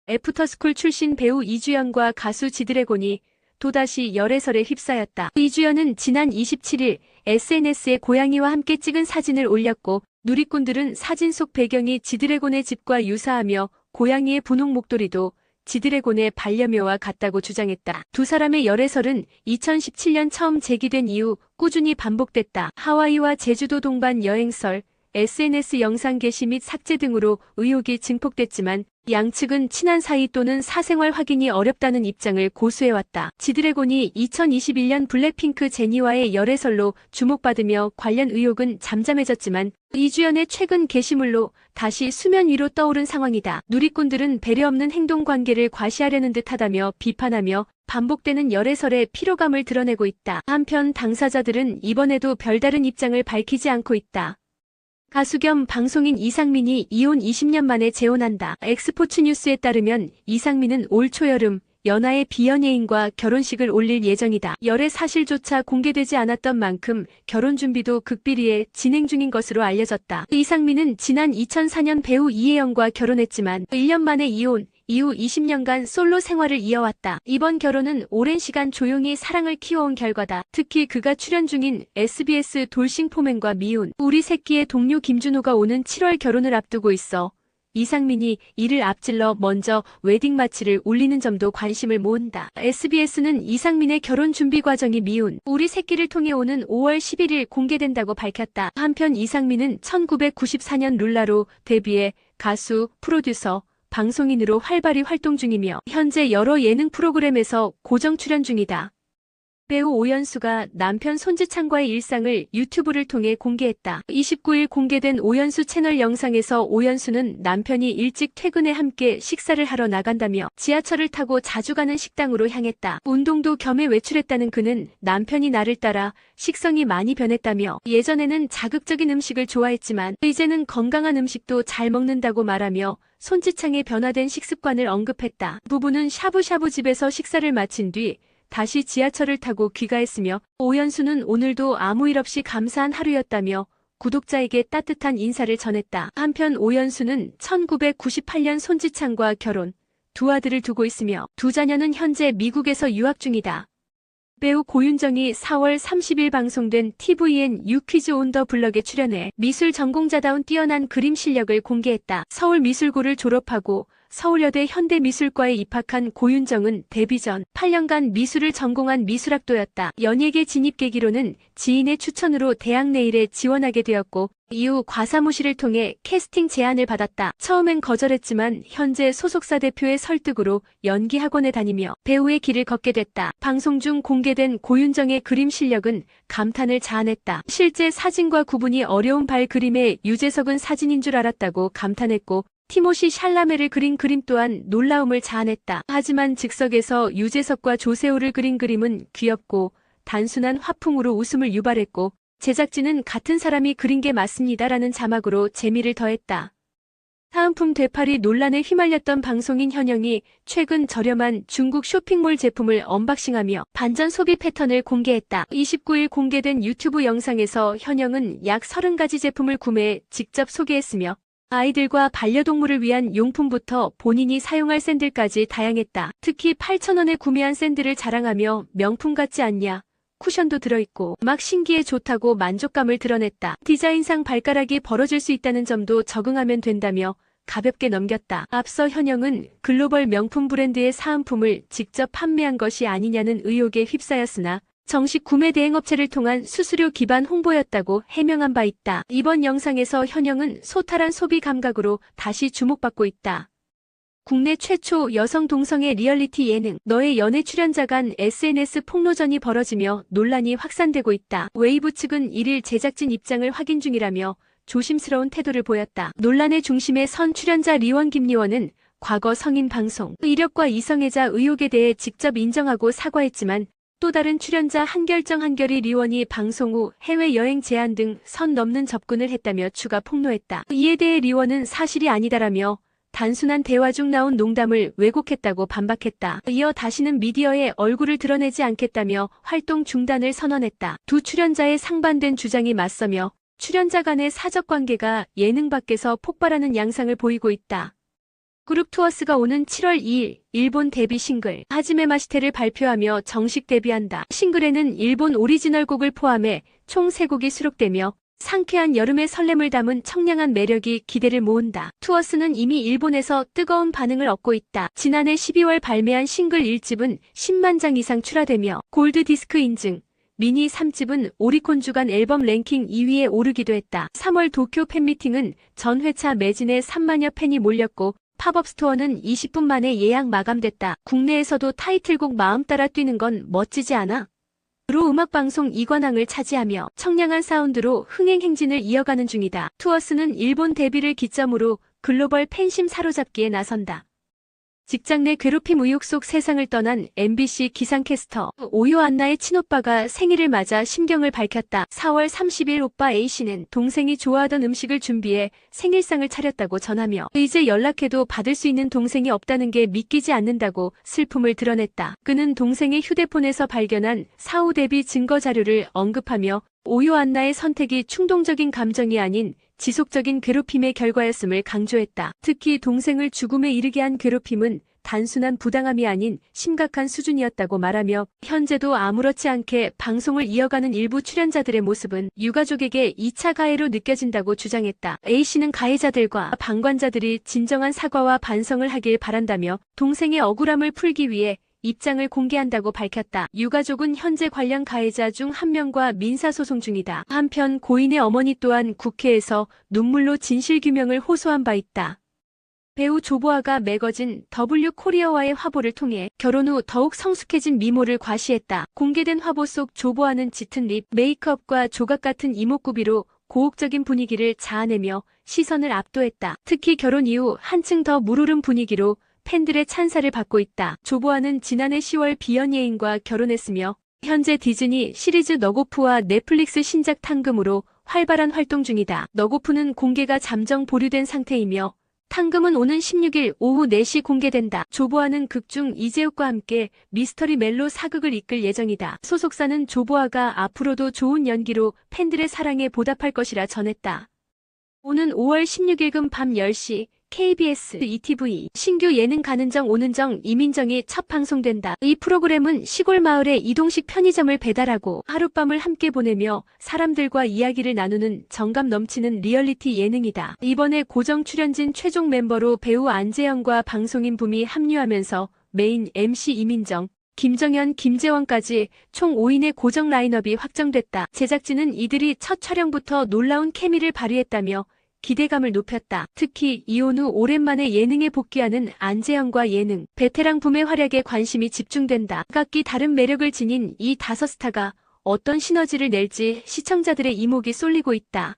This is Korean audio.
애프터스쿨 출신 배우 이주연과 가수 지드래곤이 또다시 열애설에 휩싸였다. 이주연은 지난 27일 SNS에 고양이와 함께 찍은 사진을 올렸고, 누리꾼들은 사진 속 배경이 지드래곤의 집과 유사하며 고양이의 분홍 목도리도 지드래곤의 반려묘와 같다고 주장했다. 두 사람의 열애설은 2017년 처음 제기된 이후 꾸준히 반복됐다. 하와이와 제주도 동반 여행설, SNS 영상 게시 및 삭제 등으로 의혹이 증폭됐지만 양측은 친한 사이 또는 사생활 확인이 어렵다는 입장을 고수해왔다. 지드래곤이 2021년 블랙핑크 제니와의 열애설로 주목받으며 관련 의혹은 잠잠해졌지만 이주연의 최근 게시물로 다시 수면 위로 떠오른 상황이다. 누리꾼들은 배려 없는 행동 관계를 과시하려는 듯하다며 비판하며 반복되는 열애설에 피로감을 드러내고 있다. 한편 당사자들은 이번에도 별다른 입장을 밝히지 않고 있다. 가수 겸 방송인 이상민이 이혼 20년 만에 재혼한다. 엑스포츠뉴스에 따르면 이상민은 올 초여름 연하의 비연예인과 결혼식을 올릴 예정이다. 열애 사실조차 공개되지 않았던 만큼 결혼 준비도 극비리에 진행 중인 것으로 알려졌다. 이상민은 지난 2004년 배우 이혜영과 결혼했지만 1년 만에 이혼, 이후 20년간 솔로 생활을 이어왔다. 이번 결혼은 오랜 시간 조용히 사랑을 키워온 결과다. 특히 그가 출연 중인 SBS 돌싱 포맨과 미운 우리 새끼의 동료 김준호가 오는 7월 결혼을 앞두고 있어 이상민이 이를 앞질러 먼저 웨딩 마치를 올리는 점도 관심을 모은다. SBS는 이상민의 결혼 준비 과정이 미운 우리 새끼를 통해 오는 5월 11일 공개된다고 밝혔다. 한편 이상민은 1994년 룰라로 데뷔해 가수, 프로듀서, 방송인으로 활발히 활동 중이며 현재 여러 예능 프로그램에서 고정 출연 중이다. 배우 오연수가 남편 손지창과의 일상을 유튜브를 통해 공개했다. 29일 공개된 오연수 채널 영상에서 오연수는 남편이 일찍 퇴근해 함께 식사를 하러 나간다며 지하철을 타고 자주 가는 식당으로 향했다. 운동도 겸해 외출했다는 그는 남편이 나를 따라 식성이 많이 변했다며 예전에는 자극적인 음식을 좋아했지만 이제는 건강한 음식도 잘 먹는다고 말하며 손지창의 변화된 식습관을 언급했다. 부부는 샤브샤브 집에서 식사를 마친 뒤 다시 지하철을 타고 귀가했으며 오연수는 오늘도 아무 일 없이 감사한 하루였다며 구독자에게 따뜻한 인사를 전했다. 한편 오연수는 1998년 손지창과 결혼, 두 아들을 두고 있으며 두 자녀는 현재 미국에서 유학 중이다. 배우 고윤정이 4월 30일 방송된 tvN 유퀴즈 온 더 블럭에 출연해 미술 전공자다운 뛰어난 그림 실력을 공개했다. 서울미술고를 졸업하고 서울여대 현대미술과에 입학한 고윤정은 데뷔 전 8년간 미술을 전공한 미술학도였다. 연예계 진입 계기로는 지인의 추천으로 대학 내일에 지원하게 되었고 이후 과사무실을 통해 캐스팅 제안을 받았다. 처음엔 거절했지만 현재 소속사 대표의 설득으로 연기학원에 다니며 배우의 길을 걷게 됐다. 방송 중 공개된 고윤정의 그림 실력은 감탄을 자아냈다. 실제 사진과 구분이 어려운 발 그림에 유재석은 사진인 줄 알았다고 감탄했고 티모시 샬라메를 그린 그림 또한 놀라움을 자아냈다. 하지만 즉석에서 유재석과 조세호를 그린 그림은 귀엽고 단순한 화풍으로 웃음을 유발했고 제작진은 같은 사람이 그린 게 맞습니다라는 자막으로 재미를 더했다. 사은품 되팔이 논란에 휘말렸던 방송인 현영이 최근 저렴한 중국 쇼핑몰 제품을 언박싱하며 반전 소비 패턴을 공개했다. 29일 공개된 유튜브 영상에서 현영은 약 30가지 제품을 구매해 직접 소개했으며 아이들과 반려동물을 위한 용품부터 본인이 사용할 샌들까지 다양했다. 특히 8,000원에 구매한 샌들을 자랑하며 명품 같지 않냐? 쿠션도 들어있고 막 신기해 좋다고 만족감을 드러냈다. 디자인상 발가락이 벌어질 수 있다는 점도 적응하면 된다며 가볍게 넘겼다. 앞서 현영은 글로벌 명품 브랜드의 사은품을 직접 판매한 것이 아니냐는 의혹에 휩싸였으나 정식 구매 대행업체를 통한 수수료 기반 홍보였다고 해명한 바 있다. 이번 영상에서 현영은 소탈한 소비 감각으로 다시 주목받고 있다. 국내 최초 여성 동성애 리얼리티 예능 너의 연애 출연자 간 SNS 폭로전이 벌어지며 논란이 확산되고 있다. 웨이브 측은 1일 제작진 입장을 확인 중이라며 조심스러운 태도를 보였다. 논란의 중심에 선 출연자 리원 김리원은 과거 성인 방송, 이력과 이성애자 의혹에 대해 직접 인정하고 사과했지만 또 다른 출연자 한결정 한결이 리원이 방송 후 해외여행 제한 등 선 넘는 접근을 했다며 추가 폭로했다. 이에 대해 리원은 사실이 아니다라며 단순한 대화 중 나온 농담을 왜곡했다고 반박했다. 이어 다시는 미디어에 얼굴을 드러내지 않겠다며 활동 중단을 선언했다. 두 출연자의 상반된 주장이 맞서며 출연자 간의 사적 관계가 예능 밖에서 폭발하는 양상을 보이고 있다. 그룹 투어스가 오는 7월 2일 일본 데뷔 싱글 하지메 마시테를 발표하며 정식 데뷔한다. 싱글에는 일본 오리지널 곡을 포함해 총 3곡이 수록되며 상쾌한 여름의 설렘을 담은 청량한 매력이 기대를 모은다. 투어스는 이미 일본에서 뜨거운 반응을 얻고 있다. 지난해 12월 발매한 싱글 1집은 10만 장 이상 출하되며 골드 디스크 인증, 미니 3집은 오리콘 주간 앨범 랭킹 2위에 오르기도 했다. 3월 도쿄 팬미팅은 전 회차 매진에 3만여 팬이 몰렸고 팝업 스토어는 20분 만에 예약 마감됐다. 국내에서도 타이틀곡 마음 따라 뛰는 건 멋지지 않아? 로 음악방송 2관왕을 차지하며 청량한 사운드로 흥행 행진을 이어가는 중이다. 투어스는 일본 데뷔를 기점으로 글로벌 팬심 사로잡기에 나선다. 직장 내 괴롭힘 의혹 속 세상을 떠난 MBC 기상캐스터 오요 안나의 친오빠가 생일을 맞아 심경을 밝혔다. 4월 30일 오빠 A씨는 동생이 좋아하던 음식을 준비해 생일상을 차렸다고 전하며 이제 연락해도 받을 수 있는 동생이 없다는 게 믿기지 않는다고 슬픔을 드러냈다. 그는 동생의 휴대폰에서 발견한 사후 데뷔 증거 자료를 언급하며 오요 안나의 선택이 충동적인 감정이 아닌 지속적인 괴롭힘의 결과였음을 강조했다. 특히 동생을 죽음에 이르게 한 괴롭힘은 단순한 부당함이 아닌 심각한 수준이었다고 말하며 현재도 아무렇지 않게 방송을 이어가는 일부 출연자들의 모습은 유가족에게 2차 가해로 느껴진다고 주장했다. A씨는 가해자들과 방관자들이 진정한 사과와 반성을 하길 바란다며 동생의 억울함을 풀기 위해 입장을 공개한다고 밝혔다. 유가족은 현재 관련 가해자 중 1명과 민사소송 중이다. 한편 고인의 어머니 또한 국회에서 눈물로 진실규명을 호소한 바 있다. 배우 조보아가 매거진 W 코리아와의 화보를 통해 결혼 후 더욱 성숙해진 미모를 과시했다. 공개된 화보 속 조보아는 짙은 립, 메이크업과 조각 같은 이목구비로 고혹적인 분위기를 자아내며 시선을 압도했다. 특히 결혼 이후 한층 더 물오른 분위기로 팬들의 찬사를 받고 있다. 조보아는 지난해 10월 비연예인과 결혼했으며 현재 디즈니 시리즈 너고프와 넷플릭스 신작 탕금으로 활발한 활동 중이다. 너고프는 공개가 잠정 보류된 상태이며 탕금은 오는 16일 오후 4시 공개된다. 조보아는 극중 이재욱과 함께 미스터리 멜로 사극을 이끌 예정이다. 소속사는 조보아가 앞으로도 좋은 연기로 팬들의 사랑에 보답할 것이라 전했다. 오는 5월 16일금 밤 10시 KBS ETV 신규 예능 가는정 오는정 이민정이 첫 방송된다. 이 프로그램은 시골 마을에 이동식 편의점을 배달하고 하룻밤을 함께 보내며 사람들과 이야기를 나누는 정감 넘치는 리얼리티 예능이다. 이번에 고정 출연진 최종 멤버로 배우 안재영과 방송인 붐이 합류하면서 메인 MC 이민정, 김정현, 김재원까지 총 5인의 고정 라인업이 확정됐다. 제작진은 이들이 첫 촬영부터 놀라운 케미를 발휘했다며 기대감을 높였다. 특히 이혼 후 오랜만에 예능에 복귀하는 안재영과 예능, 베테랑 붐의 활약에 관심이 집중된다. 각기 다른 매력을 지닌 이 5스타가 어떤 시너지를 낼지 시청자들의 이목이 쏠리고 있다.